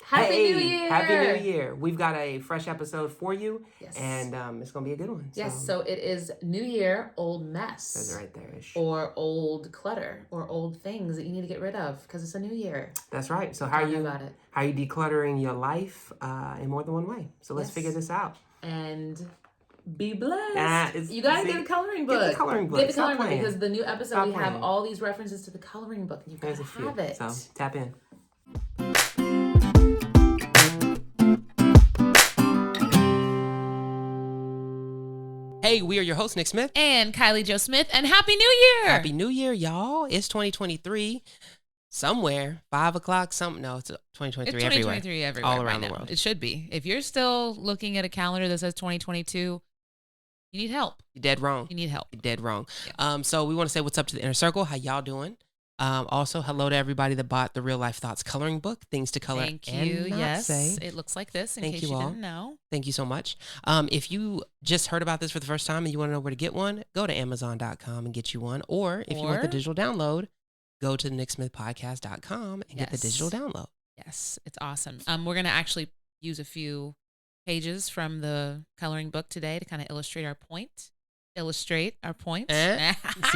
Happy New Year! Happy New Year. We've got a fresh episode for you, Yes. and it's going to be a good one. Yes, so it is New Year, old mess. Says it right there-ish. Or old clutter, or old things that you need to get rid of, because it's a new year. That's right. So how are you decluttering your life in more than one way? So let's figure this out. And be blessed. You gotta get a coloring book. Get the coloring book. Get the coloring book, because the new episode, we have all these references to the coloring book, and you gotta have it. So tap in. Hey, we are your hosts, NixMyth and Kylie Jo Smith, and Happy New Year! Happy New Year, y'all. It's 2023. Somewhere, 5 o'clock, something. No, it's 2023 it's 2023 everywhere. All around the world. It should be. If you're still looking at a calendar that says 2022, you need help. You're dead wrong. You need help. You're dead wrong. Yeah. So we want to say what's up to the Inner Circle. How y'all doing? Also, hello to everybody that bought the Real Life Thoughts coloring book, Things to Color Thank and you. Not Yes, Say. it looks like this in Thank case you you all. didn't know. Thank you so much. If you just heard about this for the first time and you want to know where to get one, go to Amazon.com and get you one. Or if you want the digital download, go to NixMythPodcast.com and get the digital download. Yes, it's awesome. We're going to actually use a few pages from the coloring book today to kind of illustrate our points. See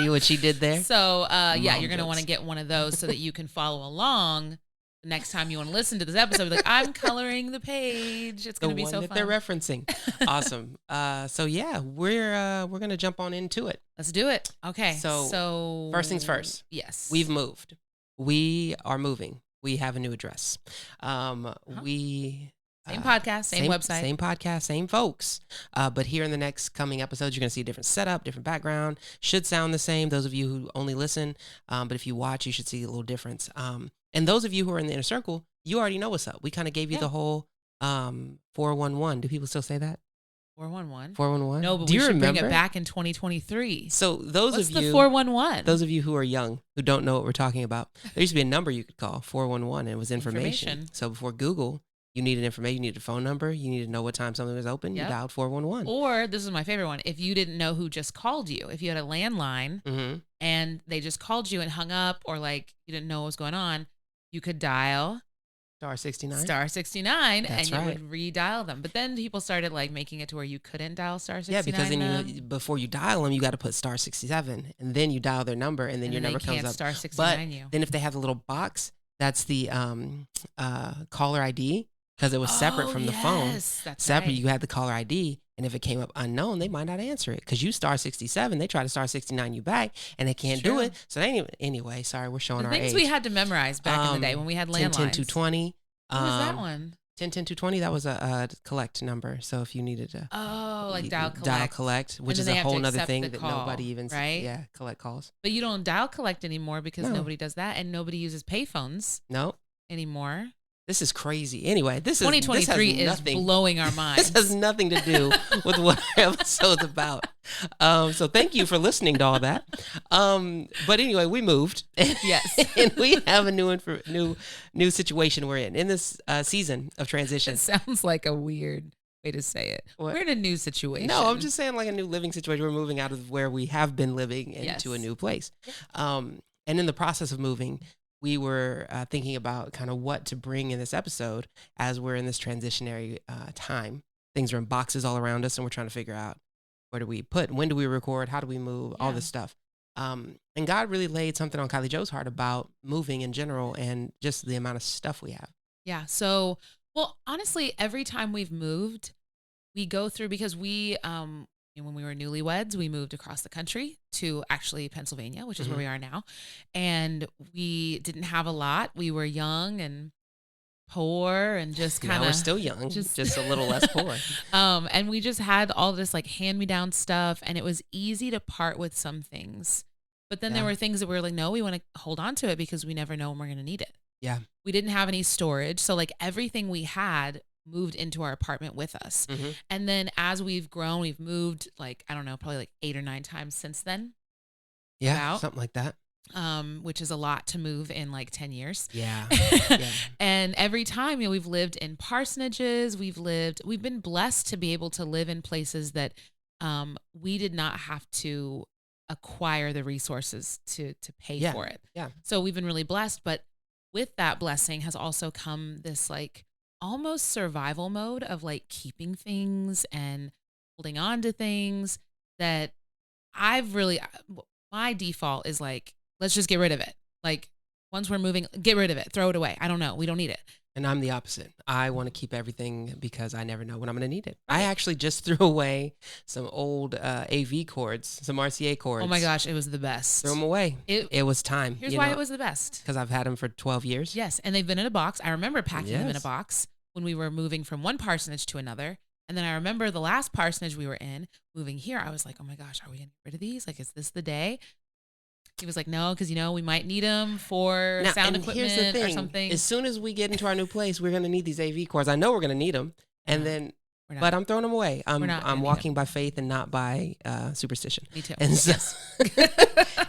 what she did there? So, you're going to want to get one of those so that you can follow along the next time you want to listen to this episode. Like, I'm coloring the page. It's going to be so fun. They're referencing. Awesome. We're going to jump on into it. Let's do it. Okay. So first things first. Yes. We've moved. We are moving. We have a new address. Same podcast, same website. Same podcast, same folks. But here in the next coming episodes, you're going to see a different setup, different background. Should sound the same, those of you who only listen. But if you watch, you should see a little difference. And those of you who are in the Inner Circle, you already know what's up. We kind of gave you the whole 411. Do people still say that? 411? 411? No, but we should bring it back in 2023. So What's the 411? Those of you who are young, who don't know what we're talking about, there used to be a number you could call, 411, and it was information. So before Google, you needed information, you needed a phone number, you needed to know what time something was open, you dialed 411. Or, this is my favorite one, if you didn't know who just called you, if you had a landline and they just called you and hung up, or like you didn't know what was going on, you could dial Star 69. Star 69, That's and you would redial them. But then people started like making it to where you couldn't dial Star 69. Yeah, because then before you dial them, you got to put Star 67, and then you dial their number, and then your number comes up. Star 69 but then if they have the little box, that's the caller ID. Because it was separate from the phone. That's separate, right. You had the caller ID, and if it came up unknown, they might not answer it. Because you Star 67, they try to Star 69 you back, and they can't do it. So anyway, sorry, we're showing our age. Things we had to memorize back in the day when we had landlines. 10-10-220. What was that one? 10-10-220, that was a collect number. So if you needed to... like dial collect. Dial collect, which is a whole nother thing that nobody even... Right? Yeah, collect calls. But you don't dial collect anymore because nobody does that, and nobody uses payphones anymore. This is crazy. Anyway, this is 2023 is blowing our minds. This has nothing to do with what our episode's about. So thank you for listening to all that. But anyway, we moved. Yes, and we have a new situation we're in this season of transition. It sounds like a weird way to say it. What? We're in a new situation. No, I'm just saying like a new living situation. We're moving out of where we have been living into a new place. And in the process of moving, we were thinking about kind of what to bring in this episode as we're in this transitionary time. Things are in boxes all around us, and we're trying to figure out where do we put, when do we record, how do we move, all this stuff. And God really laid something on Kylie Jo's heart about moving in general and just the amount of stuff we have. Yeah. So, well, honestly, every time we've moved, we go through, because we, when we were newlyweds, we moved across the country to actually Pennsylvania, which is where we are now. And we didn't have a lot. We were young and poor and just kind of... we're still young, just a little less poor. And we just had all this like hand-me-down stuff, and it was easy to part with some things. But then there were things that we were like, no, we want to hold on to it because we never know when we're going to need it. Yeah. We didn't have any storage. So like everything we had moved into our apartment with us. And then as we've grown, we've moved like, I don't know, probably like 8 or 9 times since then. Yeah, something like that. Which is a lot to move in like 10 years. Yeah. And every time, we've lived in parsonages, we've been blessed to be able to live in places that we did not have to acquire the resources to pay for it. Yeah. So we've been really blessed, but with that blessing has also come this like almost survival mode of like keeping things and holding on to things that I've really, my default is like, let's just get rid of it. Like once we're moving, get rid of it, throw it away. I don't know. We don't need it. And I'm the opposite. I want to keep everything because I never know when I'm going to need it. Right. I actually just threw away some old AV cords, some RCA cords. Oh my gosh, it was the best. Threw them away. It was time. Here's why it was the best. Because I've had them for 12 years. Yes, and they've been in a box. I remember packing them in a box when we were moving from one parsonage to another. And then I remember the last parsonage we were in, moving here, I was like, oh my gosh, are we going to get rid of these? Like, is this the day? He was like, no, because, we might need them for sound equipment here's the thing. or something. As soon as we get into our new place, we're going to need these AV cords. I know we're going to need them. And then, but I'm throwing them away. I'm walking by faith and not by superstition. Me too.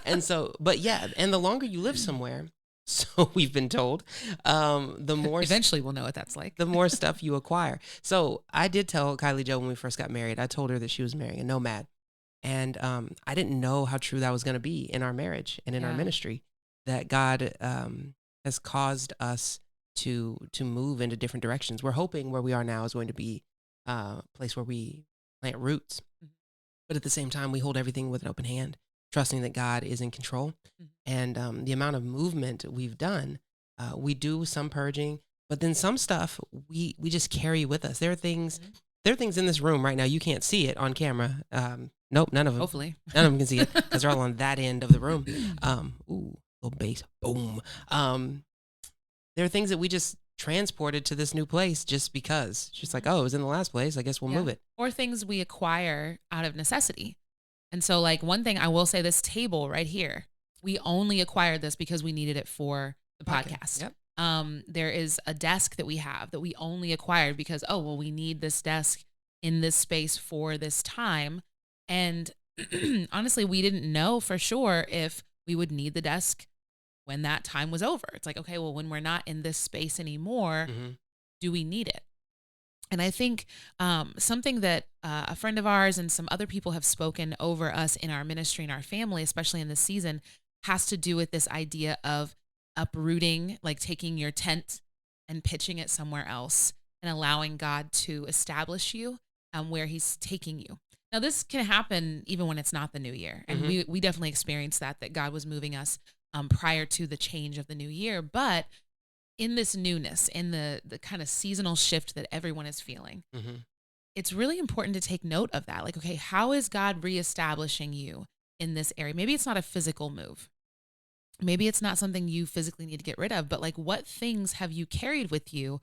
And so, but yeah, and the longer you live somewhere, so we've been told, the more eventually we'll know what that's like. The more stuff you acquire. So I did tell Kylie Jo when we first got married, I told her that she was marrying a nomad. And I didn't know how true that was going to be in our marriage and in our ministry, that God has caused us to move into different directions. We're hoping where we are now is going to be a place where we plant roots. Mm-hmm. But at the same time, we hold everything with an open hand, trusting that God is in control. Mm-hmm. And the amount of movement we've done, we do some purging, but then some stuff we just carry with us. There are things in this room right now. You can't see it on camera. Nope, none of them. Hopefully. None of them can see it because they're all on that end of the room. Ooh, little bass, boom. There are things that we just transported to this new place just because. It's just like, oh, it was in the last place. I guess we'll move it. Or things we acquire out of necessity. And so like one thing I will say, this table right here, we only acquired this because we needed it for the podcast. Yep. There is a desk that we have that we only acquired because, we need this desk in this space for this time. And honestly, we didn't know for sure if we would need the desk when that time was over. It's like, okay, well, when we're not in this space anymore, do we need it? And I think something that a friend of ours and some other people have spoken over us in our ministry and our family, especially in this season, has to do with this idea of uprooting, like taking your tent and pitching it somewhere else and allowing God to establish you where he's taking you. Now, this can happen even when it's not the new year. And we definitely experienced that God was moving us prior to the change of the new year. But in this newness, in the kind of seasonal shift that everyone is feeling, it's really important to take note of that. Like, okay, how is God reestablishing you in this area? Maybe it's not a physical move. Maybe it's not something you physically need to get rid of, but like what things have you carried with you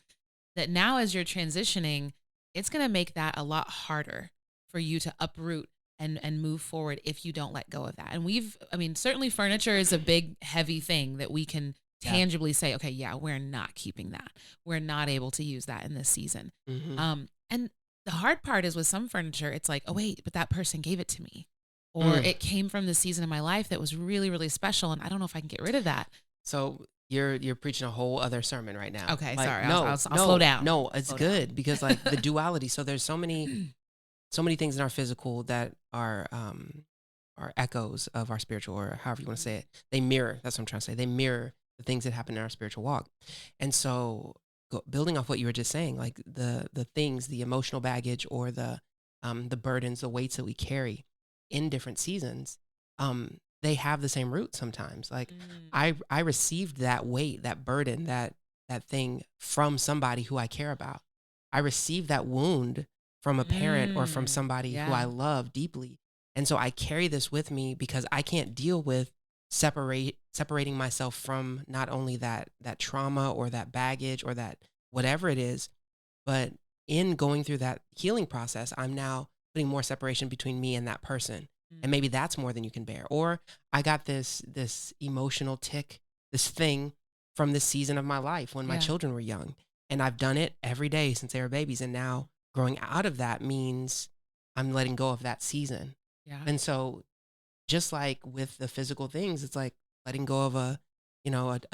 that now as you're transitioning, it's going to make that a lot harder for you to uproot and move forward if you don't let go of that. And certainly furniture is a big, heavy thing that we can tangibly say, okay, we're not keeping that. We're not able to use that in this season. And the hard part is with some furniture, it's like, oh wait, but that person gave it to me. Or it came from the season of my life that was really, really special. And I don't know if I can get rid of that. So you're preaching a whole other sermon right now. Okay, like, sorry. I'll slow down. No, it's good because like the duality. So there's so many things in our physical that are echoes of our spiritual, or however you want to say it. They mirror. That's what I'm trying to say. They mirror the things that happen in our spiritual walk. And so, building off what you were just saying, like the things, the emotional baggage, or the burdens, the weights that we carry in different seasons, they have the same root sometimes. Like I received that weight, that burden, that thing from somebody who I care about. I received that wound from a parent or from somebody who I love deeply. And so I carry this with me because I can't deal with separating myself from not only that trauma or that baggage or that whatever it is, but in going through that healing process, I'm now putting more separation between me and that person. And maybe that's more than you can bear. Or I got this emotional tick, this thing from this season of my life when my children were young. And I've done it every day since they were babies. And now growing out of that means I'm letting go of that season. Yeah. And so just like with the physical things, it's like letting go of a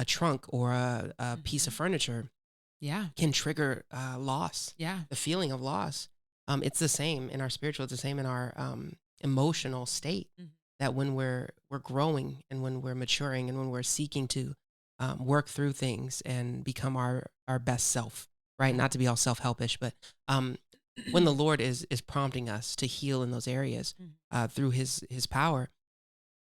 trunk or a piece of furniture can trigger loss. Yeah. The feeling of loss. It's the same in our spiritual. It's the same in our emotional state, that when we're growing and when we're maturing and when we're seeking to work through things and become our best self, right? Not to be all self-helpish, but when the Lord is prompting us to heal in those areas through his power,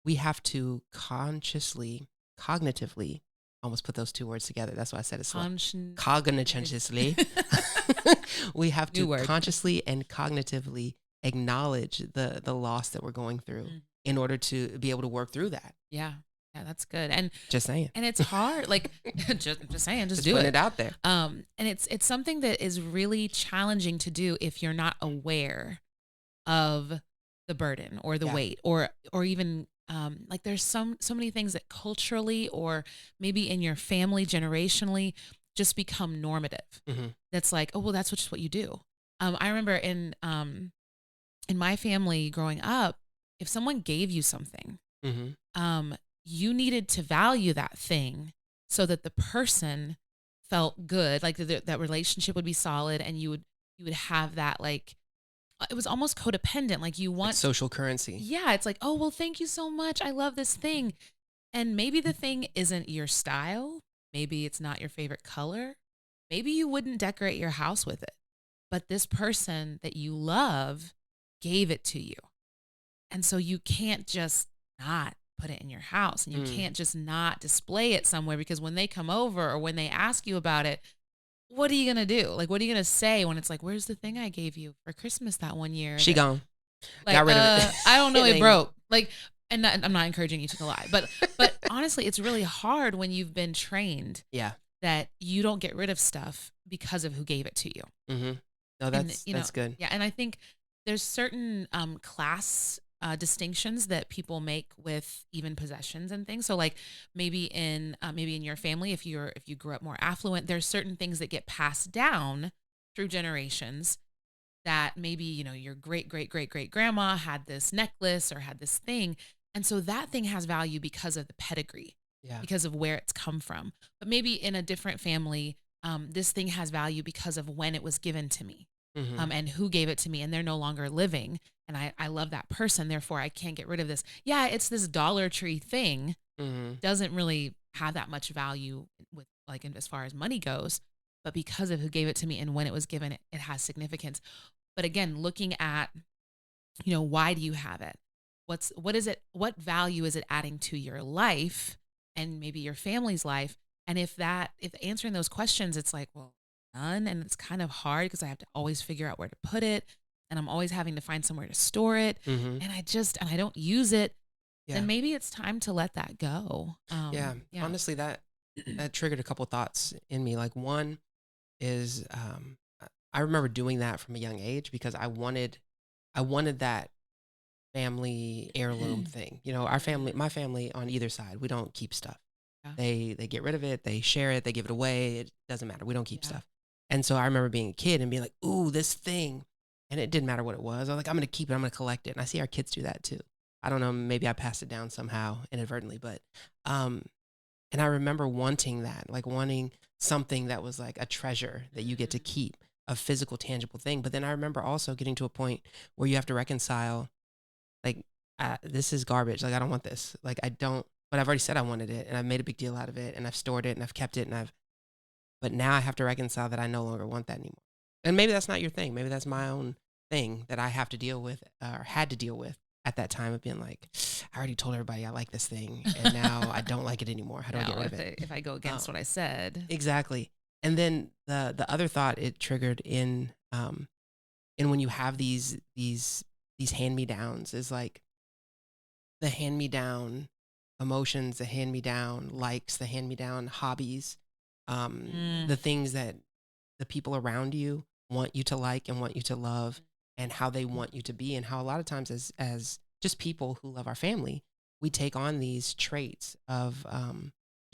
we have to consciously, cognitively, almost put those two words together. That's why I said it slow. Cognitively. We have to consciously and cognitively acknowledge the loss that we're going through in order to be able to work through that. Yeah. Yeah, that's good. And just saying. And it's hard. Like just saying, just do putting it out there. And it's something that is really challenging to do if you're not aware of the burden or the weight or even like there's so many things that culturally or maybe in your family generationally just become normative. That's like, oh, well, that's just what you do. I remember in my family growing up, if someone gave you something, you needed to value that thing so that the person felt good, like that relationship would be solid, and you would have that, like, it was almost codependent. Like you want like social currency. Yeah. It's like, oh, well, thank you so much. I love this thing. And maybe the thing isn't your style. Maybe it's not your favorite color. Maybe you wouldn't decorate your house with it, but this person that you love gave it to you. And so you can't just not put it in your house, and you can't just not display it somewhere, because when they come over or when they ask you about it, what are you going to do? Like, what are you going to say when it's like, where's the thing I gave you for Christmas that one year? She gone. Like, got rid of it. I don't know. It broke. Like, and I'm not encouraging you to lie, but honestly, it's really hard when you've been trained that you don't get rid of stuff because of who gave it to you. No, that's good. Yeah. And I think there's certain class distinctions that people make with even possessions and things. So like maybe in your family, if you grew up more affluent, there's certain things that get passed down through generations that maybe, your great grandma had this necklace or had this thing. And so that thing has value because of the pedigree, because of where it's come from. But maybe in a different family, this thing has value because of when it was given to me. And who gave it to me, and they're no longer living. And I love that person. Therefore, I can't get rid of this. Yeah, it's this Dollar Tree thing. Doesn't really have that much value with as far as money goes. But because of who gave it to me and when it was given, it has significance. But again, looking at, why do you have it? What is it? What value is it adding to your life and maybe your family's life? And if answering those questions, it's like, well, none. And it's kind of hard because I have to always figure out where to put it, and I'm always having to find somewhere to store it. And I don't use it. Then maybe it's time to let that go. Honestly, that triggered a couple thoughts in me. Like one is, I remember doing that from a young age because I wanted that family heirloom thing. My family on either side, we don't keep stuff. They get rid of it, they share it, they give it away. It doesn't matter. We don't keep stuff. And so I remember being a kid and being like, ooh, this thing. And it didn't matter what it was. I was like, I'm going to keep it. I'm going to collect it. And I see our kids do that too. I don't know. Maybe I passed it down somehow inadvertently, but, and I remember wanting that, like wanting something that was like a treasure that you get to keep, a physical, tangible thing. But then I remember also getting to a point where you have to reconcile, like, this is garbage. Like, I don't want this. Like, I don't, but I've already said I wanted it, and I've made a big deal out of it, and I've stored it, and I've kept it, but now I have to reconcile that I no longer want that anymore. And maybe that's not your thing. Maybe that's my own thing that I have to deal with, or had to deal with at that time of being like, I already told everybody I like this thing, and now I don't like it anymore. How do I get rid of it? If I go against what I said. Exactly. And then the other thought it triggered in when you have these hand-me-downs is like the hand-me-down emotions, the hand-me-down likes, the hand-me-down hobbies, the things that the people around you want you to like and want you to love, and how they want you to be, and how a lot of times as just people who love our family, we take on these traits of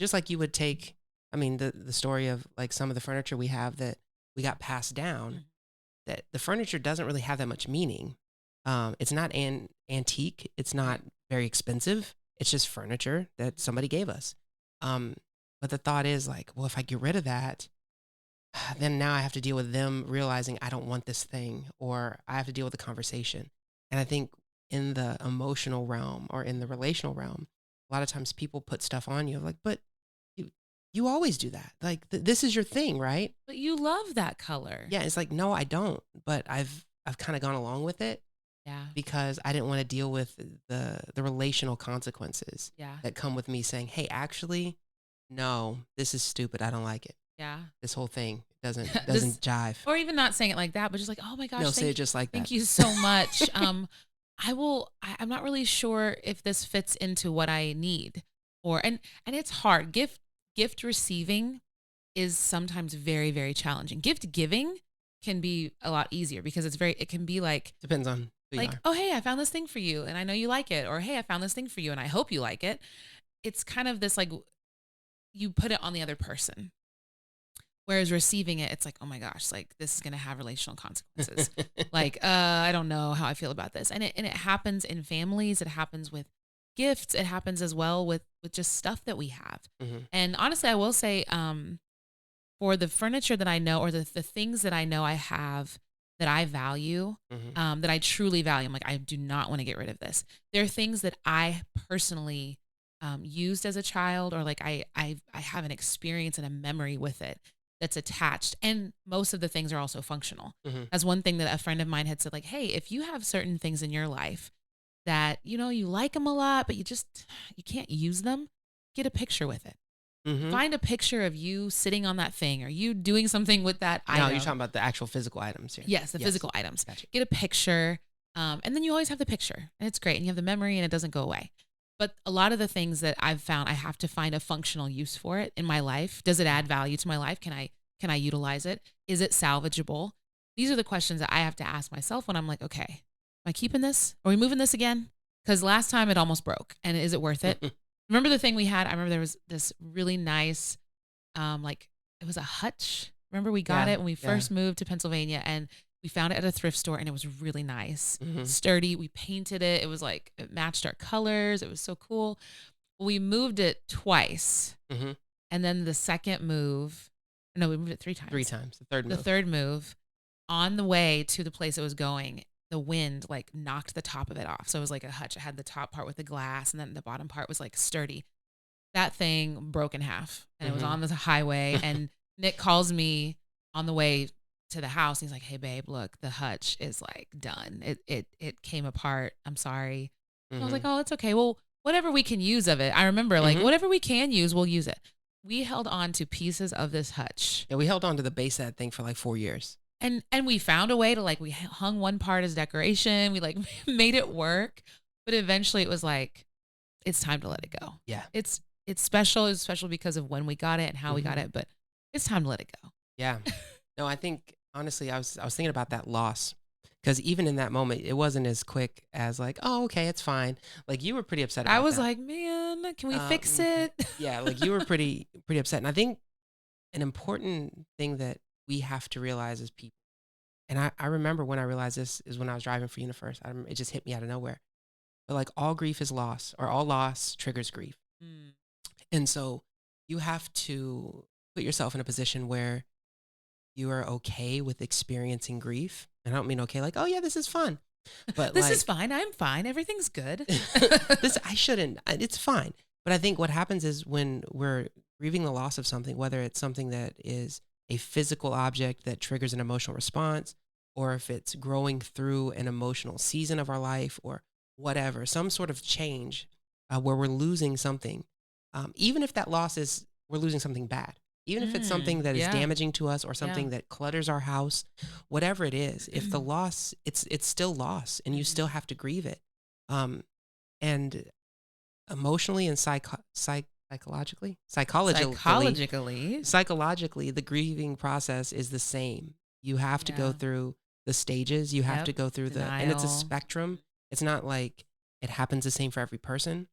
just like you would take, the story of like some of the furniture we have that we got passed down, that the furniture doesn't really have that much meaning. It's not antique. It's not very expensive. It's just furniture that somebody gave us. But the thought is like, well, if I get rid of that, then now I have to deal with them realizing I don't want this thing, or I have to deal with the conversation. And I think in the emotional realm or in the relational realm, a lot of times people put stuff on you like, but you always do that. Like this is your thing, right? But you love that color. Yeah. It's like, no, I don't. But I've kind of gone along with it. Yeah. Because I didn't want to deal with the relational consequences that come with me saying, hey, actually, no, this is stupid. I don't like it. Yeah. This whole thing doesn't jive. Or even not saying it like that, but just like, oh my gosh. No, say it just like that. Thank you so much. I'm not really sure if this fits into what I need. And it's hard. Gift receiving is sometimes very, very challenging. Gift giving can be a lot easier because it can be like, depends on who you are. Oh, hey, I found this thing for you and I know you like it. Or, hey, I found this thing for you and I hope you like it. It's kind of this, like, you put it on the other person. Whereas receiving it, it's like, oh my gosh, like this is going to have relational consequences. Like, I don't know how I feel about this. And it happens in families. It happens with gifts. It happens as well with just stuff that we have. Mm-hmm. And honestly, I will say, for the furniture that I know, or the things that I know I have that I value, mm-hmm. that I truly value, I'm like, I do not want to get rid of this. There are things that I personally used as a child, or like I have an experience and a memory with it that's attached. And most of the things are also functional. Mm-hmm. As one thing that a friend of mine had said, like, hey, if you have certain things in your life that, you like them a lot, but you can't use them, get a picture with it. Mm-hmm. Find a picture of you sitting on that thing, or you doing something with that item. No, you're talking about the actual physical items here. Yes, the physical items. Gotcha. Get a picture, and then you always have the picture, and it's great, and you have the memory, and it doesn't go away. But a lot of the things that I've found, I have to find a functional use for it in my life. Does it add value to my life? Can I utilize it? Is it salvageable? These are the questions that I have to ask myself when I'm like, okay, am I keeping this? Are we moving this again? Because last time it almost broke, and is it worth it? Remember the thing we had? I remember there was this really nice, it was a hutch. Remember we got it when we first moved to Pennsylvania, and we found it at a thrift store, and it was really nice, sturdy. We painted it. It was like, it matched our colors. It was so cool. We moved it twice. And then the second move, no, we moved it 3 times. 3 times. The third move, on the way to the place it was going, the wind like knocked the top of it off. So it was like a hutch. It had the top part with the glass, and then the bottom part was like sturdy. That thing broke in half, and it was on the highway. And Nick calls me on the way to the house. He's like, hey babe, look, the hutch is like done. It came apart. I'm sorry. I was like, oh, it's okay. Well, whatever we can use of it. I remember like whatever we can use, we'll use it. We held on to pieces of this hutch. Yeah, we held on to the base of that thing for like 4 years. And we found a way to, like, we hung one part as decoration. We like made it work, but eventually it was like, it's time to let it go. Yeah. It's special. It's special because of when we got it and how we got it, but it's time to let it go. Yeah. No, I think honestly, I was thinking about that loss, because even in that moment, it wasn't as quick as like, oh, okay, it's fine. Like you were pretty upset about I was that. like, man, can we fix it? Yeah. Like you were pretty upset. And I think an important thing that we have to realize as people, and I remember when I realized this is when I was driving for UniFirst. It just hit me out of nowhere. But like all grief is loss, or all loss triggers grief. And so you have to put yourself in a position where you are okay with experiencing grief. And I don't mean okay like, oh yeah, this is fun. But this is fine. I'm fine. Everything's good. It's fine. But I think what happens is when we're grieving the loss of something, whether it's something that is a physical object that triggers an emotional response, or if it's growing through an emotional season of our life, or whatever, some sort of change where we're losing something, even if that loss is, we're losing something bad, even if it's something that is damaging to us, or something that clutters our house, whatever it is, if the loss, it's still loss, and you still have to grieve it. And emotionally and psychologically, the grieving process is the same. You have to go through the stages. You have to go through and it's a spectrum. It's not like it happens the same for every person,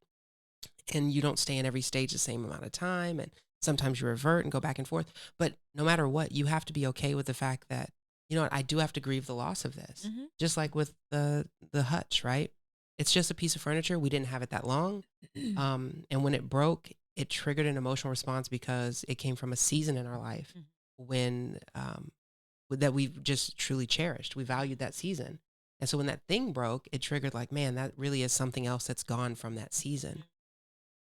and you don't stay in every stage the same amount of time. And sometimes you revert and go back and forth, but no matter what, you have to be okay with the fact that, you know what, I do have to grieve the loss of this. Just like with the hutch, right? It's just a piece of furniture. We didn't have it that long. And when it broke, it triggered an emotional response because it came from a season in our life when that we've just truly cherished. We valued that season. And so when that thing broke, it triggered like, man, that really is something else that's gone from that season.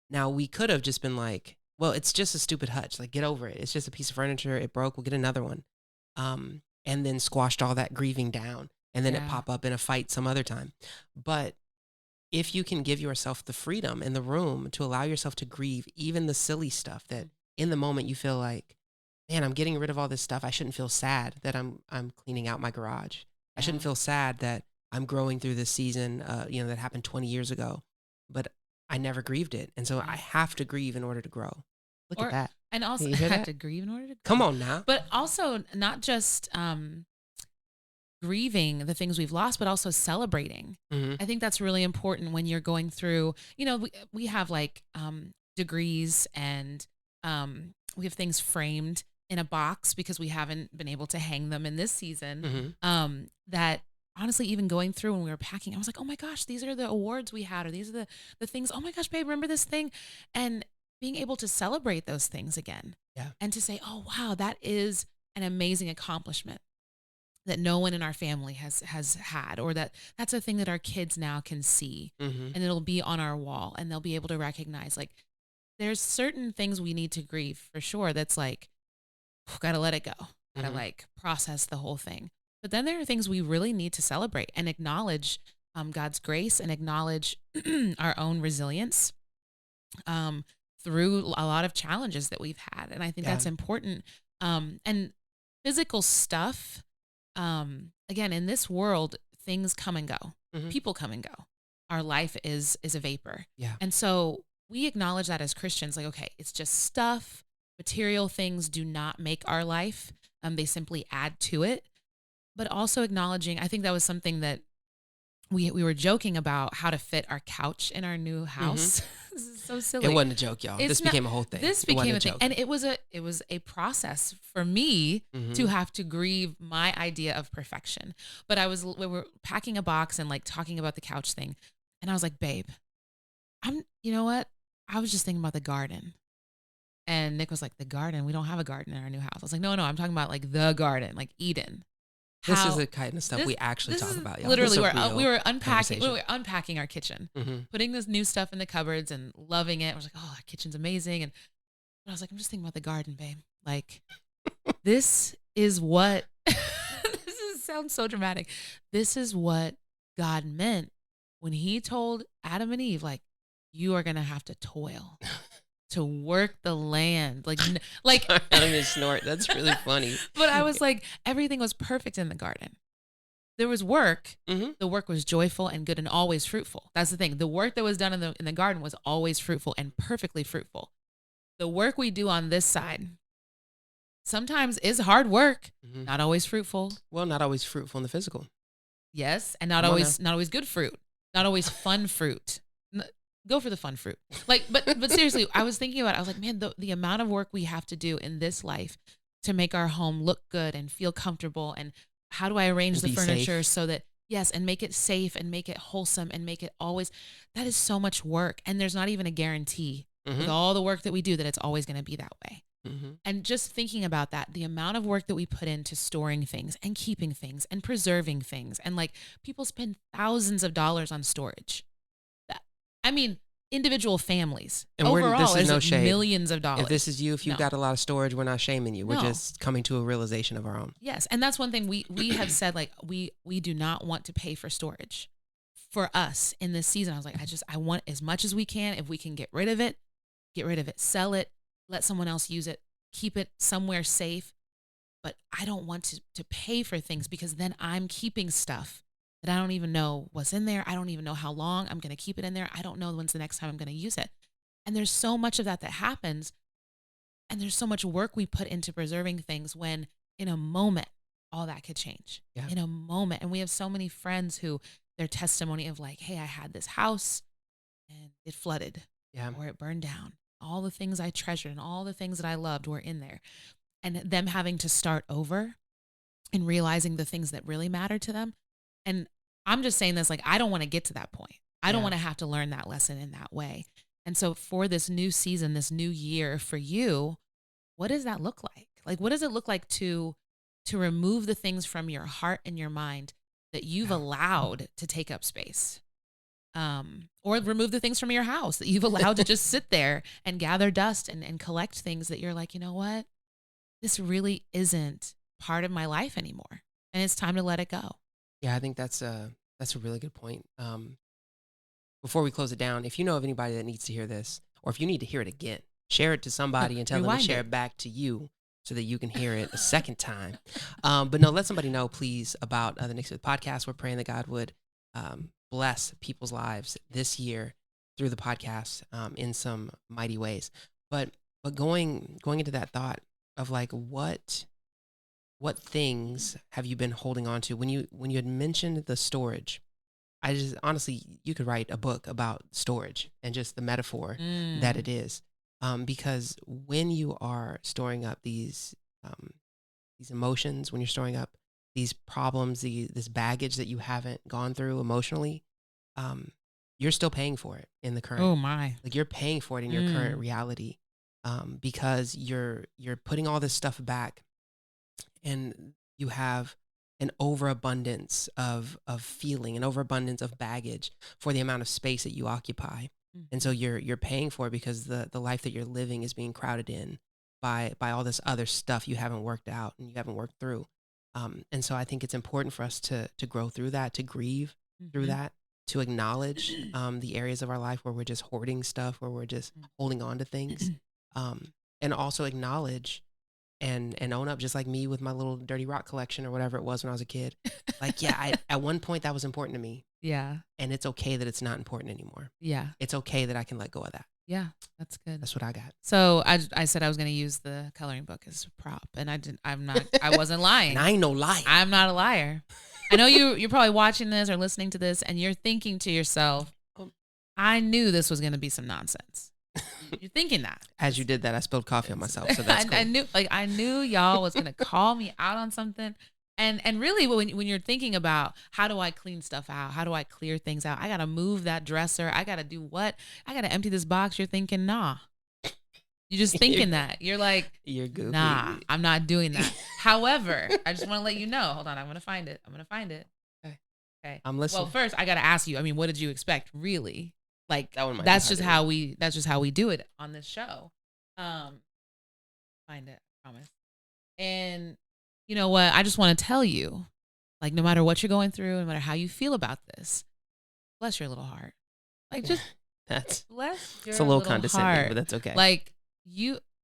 Now, we could have just been like, well, it's just a stupid hutch. Like, get over it. It's just a piece of furniture. It broke. We'll get another one. And then squashed all that grieving down. And then it pop up in a fight some other time. But if you can give yourself the freedom and the room to allow yourself to grieve even the silly stuff that in the moment you feel like, man, I'm getting rid of all this stuff. I shouldn't feel sad that I'm cleaning out my garage. I shouldn't feel sad that I'm growing through this season, that happened 20 years ago, but I never grieved it. And so I have to grieve in order to grow. Look at that. And also I have to grieve in order to grow. Come on now. But also not just grieving the things we've lost, but also celebrating. Mm-hmm. I think that's really important when you're going through, we have like degrees and we have things framed in a box because we haven't been able to hang them in this season. Mm-hmm. That honestly, even going through when we were packing, I was like, oh my gosh, these are the awards we had, or these are the things. Oh my gosh, babe, remember this thing? And being able to celebrate those things again. Yeah. And to say, oh wow, that is an amazing accomplishment that no one in our family has had, or that's a thing that our kids now can see. Mm-hmm. And it'll be on our wall and they'll be able to recognize, like, there's certain things we need to grieve for sure. That's like, gotta let it go. Gotta mm-hmm. like process the whole thing. But then there are things we really need to celebrate and acknowledge God's grace and acknowledge our own resilience through a lot of challenges that we've had. And I think that's important. And physical stuff, again, in this world, things come and go. Mm-hmm. People come and go. Our life is a vapor. Yeah. And so we acknowledge that as Christians, like, okay, it's just stuff. Material things do not make our life. They simply add to it. But also acknowledging, I think that was something that we were joking about, how to fit our couch in our new house. Mm-hmm. This is so silly. It wasn't a joke, y'all. This became a whole thing. This became a thing. And it was a process for me mm-hmm. to have to grieve my idea of perfection. But we were packing a box and like talking about the couch thing. And I was like, babe, you know what? I was just thinking about the garden. And Nick was like, the garden? We don't have a garden in our new house. I was like, no, I'm talking about like the garden, like Eden. This is the kind of stuff we actually talk about. Y'all. Literally, we were unpacking our kitchen, mm-hmm. putting this new stuff in the cupboards and loving it. I was like, oh, our kitchen's amazing. And I was like, I'm just thinking about the garden, babe. Like, this is what, sounds so dramatic. This is what God meant when he told Adam and Eve, like, you are going to have to toil. To work the land, like Sorry, I didn't snort. That's really funny. But I was like, everything was perfect in the garden. There was work. Mm-hmm. The work was joyful and good and always fruitful. That's the thing. The work that was done in the garden was always fruitful and perfectly fruitful. The work we do on this side sometimes is hard work, mm-hmm. not always fruitful. Well, not always fruitful in the physical. Yes, and not always good fruit, not always fun fruit. Go for the fun fruit. Like, but seriously, I was thinking about it. I was like, man, the amount of work we have to do in this life to make our home look good and feel comfortable. And how do I arrange the furniture safe. So that, yes, and make it safe and make it wholesome and make it always, that is so much work. And there's not even a guarantee mm-hmm. with all the work that we do that it's always going to be that way. Mm-hmm. And just thinking about that, the amount of work that we put into storing things and keeping things and preserving things. And like, people spend thousands of dollars on storage. I mean, individual families. And overall, this is no shade. Millions of dollars. If this is you, if you've got a lot of storage, we're not shaming you. We're just coming to a realization of our own. Yes. And that's one thing we have said, like, we do not want to pay for storage for us in this season. I was like, I want as much as we can. If we can get rid of it, sell it, let someone else use it, keep it somewhere safe. But I don't want to pay for things, because then I'm keeping stuff that I don't even know what's in there. I don't even know how long I'm going to keep it in there. I don't know when's the next time I'm going to use it. And there's so much of that happens. And there's so much work we put into preserving things, when in a moment, all that could change. Yeah. In a moment. And we have so many friends who, their testimony of like, hey, I had this house and it flooded, or it burned down. All the things I treasured and all the things that I loved were in there. And them having to start over and realizing the things that really matter to them. And I'm just saying this, like, I don't want to get to that point. I don't want to have to learn that lesson in that way. And so for this new season, this new year for you, what does that look like? Like, what does it look like to remove the things from your heart and your mind that you've allowed to take up space? or remove the things from your house that you've allowed to just sit there and gather dust and collect things that you're like, you know what? This really isn't part of my life anymore. And it's time to let it go. Yeah, I think that's a really good point. Before we close it down, if you know of anybody that needs to hear this, or if you need to hear it again, share it to somebody and tell them to share it back to you so that you can hear it a second time. But no, let somebody know, please, about the NixMyth Podcast. We're praying that God would bless people's lives this year through the podcast in some mighty ways. But going into that thought of like what things have you been holding on to when you had mentioned the storage? I just honestly, you could write a book about storage and just the metaphor that it is, because when you are storing up these emotions, when you're storing up these problems, this baggage that you haven't gone through emotionally, you're still paying for it in the current. Oh my! Like you're paying for it in your current reality, because you're putting all this stuff back, and you have an overabundance of feeling, an overabundance of baggage for the amount of space that you occupy. And so you're paying for it because the life that you're living is being crowded in by all this other stuff you haven't worked out and you haven't worked through. And so I think it's important for us to grow through that, to grieve through that, to acknowledge the areas of our life where we're just hoarding stuff, where we're just holding on to things, and also acknowledge and own up, just like me with my little dirty rock collection or whatever it was when I was a kid. Like, yeah, at one point that was important to me. Yeah. And it's okay that it's not important anymore. Yeah. It's okay that I can let go of that. Yeah, that's good. That's what I got. So I said I was going to use the coloring book as a prop, and I wasn't lying. And I ain't no liar. I'm not a liar. I know you're probably watching this or listening to this, and you're thinking to yourself, I knew this was going to be some nonsense. You're thinking that. As you did that, I spilled coffee on myself. So that's cool. I knew y'all was going to call me out on something. And really, when you're thinking about how do I clean stuff out? How do I clear things out? I got to move that dresser. I got to do what? I got to empty this box. You're thinking, nah. You're just thinking that. You're like, you're goofy. Nah, I'm not doing that. However, I just want to let you know. Hold on. I'm going to find it. Okay. I'm listening. Well, first, I got to ask you, what did you expect, really? Like, that's just how we do it on this show. Find it, I promise. And you know what? I just want to tell you, like, no matter what you're going through, no matter how you feel about this, bless your little heart. Like, just bless your it's a little little condescending, heart. but that's okay. Like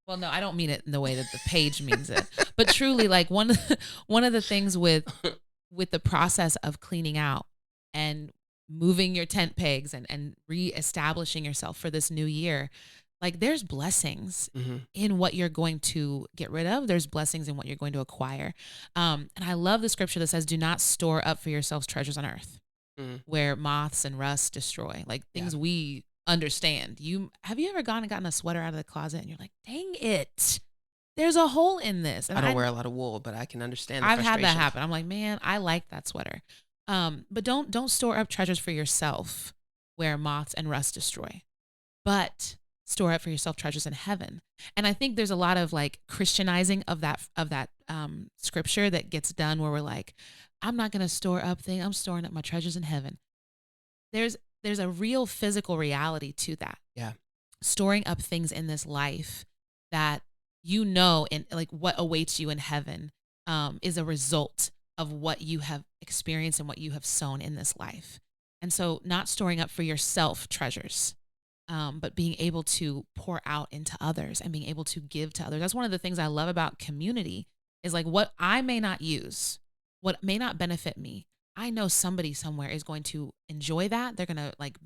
well, no, I don't mean it in the way that the page means it, but truly, like one of the things with the process of cleaning out and moving your tent pegs and reestablishing yourself for this new year, like there's blessings in what you're going to get rid of. There's blessings in what you're going to acquire. And I love the scripture that says, do not store up for yourselves treasures on earth where moths and rust destroy, like things we understand. Have you ever gone and gotten a sweater out of the closet and you're like, dang it, there's a hole in this. And I don't wear a lot of wool, but I can understand the I've had that happen. I'm like, man, I like that sweater. But don't store up treasures for yourself where moths and rust destroy, but store up for yourself treasures in heaven. And I think there's a lot of like Christianizing of that scripture that gets done where we're like, I'm not going to store up things. I'm storing up my treasures in heaven. There's a real physical reality to that. Yeah. Storing up things in this life that and like what awaits you in heaven is a result of what you have experienced and what you have sown in this life. And so not storing up for yourself treasures, but being able to pour out into others and being able to give to others. That's one of the things I love about community is like what I may not use, what may not benefit me. I know somebody somewhere is going to enjoy that. They're going to like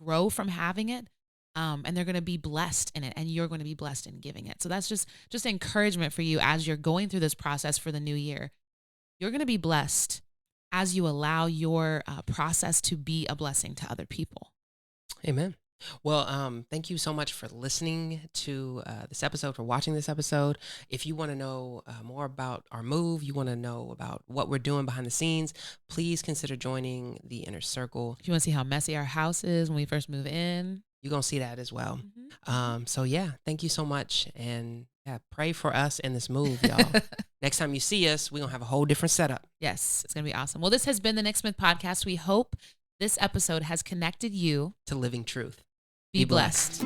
grow from having it. And they're going to be blessed in it, and you're going to be blessed in giving it. So that's just encouragement for you as you're going through this process for the new year. You're going to be blessed as you allow your process to be a blessing to other people. Amen. Well, thank you so much for listening to this episode, for watching this episode. If you want to know more about our move, you want to know about what we're doing behind the scenes, please consider joining the Inner Circle. If you want to see how messy our house is when we first move in, you're going to see that as well. So yeah, thank you so much. And yeah, pray for us in this move, y'all. Next time you see us, we're going to have a whole different setup. Yes, it's going to be awesome. Well, this has been the NixMyth Podcast. We hope this episode has connected you to living truth. Be blessed.